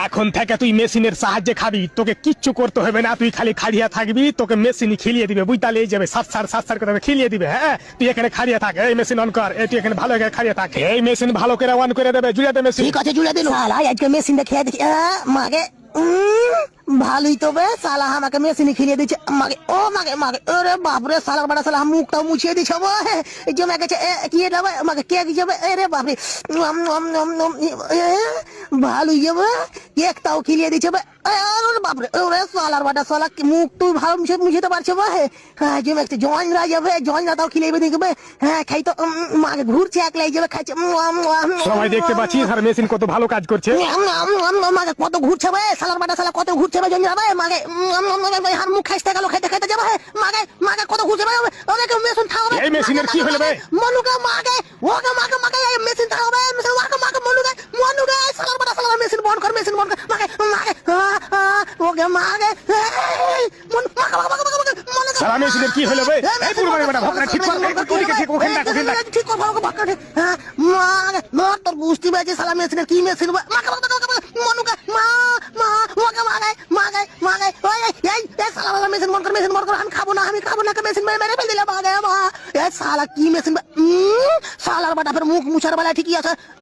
এখন থেকে তুই মেশিনের সাহায্যে খাবি, তোকে কিচ্ছু করতে হবে না, তুই খালি খাড়িয়া থাকবি, তোকে মেশিনই খিলিয়ে দিবে, বুঝতে এই যাবে সাত করে খিলিয়ে দিবে। হ্যাঁ, তুই এখানে খাড়িয়া থাক, এই মেশিন অন কর, তুই এখানে ভালো করে খাড়িয়া থাক, এই মেশিন ভালো করে অন করে দেবে, জুড়ে দে মেশিন। ঠিক আছে, জুড়ে দিন। শালা আজকে মেশিনটা খেয়ে দেখি মাকে। ভালোই তো বে, শালা আমাকে মেশিনে খেলিয়ে দিচ্ছে মাকে। ও মাকে মাকে, ওরে বাপরে, শালার বাড়া শালা মুখটাও মুছিয়ে দিচ্ছে জমে গেছে। কি এটা আমাকে কে দিচ্ছে? রে বাপরে, ভালোই যাবে, কেকটাও খেলিয়ে দিচ্ছে বাপরে। ওরে শালার বাটা শালা মুখ তুই ভালো মুছতে পারছে জমে গেছে। জয়নরা যাবে, জয়নরা তাও খেলিয়ে দেখবে। হ্যাঁ, খাই তো মাকে ঘুরছে, একলাই যাবে খাইছে। সবাই দেখতে পাচ্ছিস আর মেশিন কত ভালো কাজ করছে। মাকে কত ঘুরছে ভাই, শালার বাটা শালা কত ঘুরছে ভাই জয়নরা ভাই। মাকে হার মুখ খাইতে গেল, খাইতে খাইতে যাবে মাকে। মাকে কত ঘুরছে ভাই, ওকে মেশিন থাকবে। এই মেশিনের কি হলো ভাই? মনুকা মাকে, ওকে মাকে মাকে এই মেশিন থাকবে, মেশিন ওকে মাকে মনুকা মনুকা, শালার বাটা শালা মেশিন বন্ধ কর, মেশিন বন্ধ কর মাকে মাকে। ওকে মাকে মন মাকে মাকে মাকে মনুকা। সারা মেশিনের কি হলো ভাই? এই পুরো মানে বড় ভক্ত ঠিক কর, ওদিকে ঠিক ওখানে রাখ, ওখানে রাখ। ঠিক কর, ভালো ভক্ত ঠিক। মাকে নট তোর বুঝতে পারছি শালা মেশিনের কি মেশিন মাকে মনুকা মা মা ওকে মাকে মাকে মাকে। ওই এই শালা মেশিন বন্ধ কর, মেশিন বন্ধ কর। আমি খাবো না মেশিন মেরে ফেল দিলে মাকে মা। এই শালা কি মেশিন? শালার বাটা ফের মুখ মুছার বেলা ঠিকই আছে।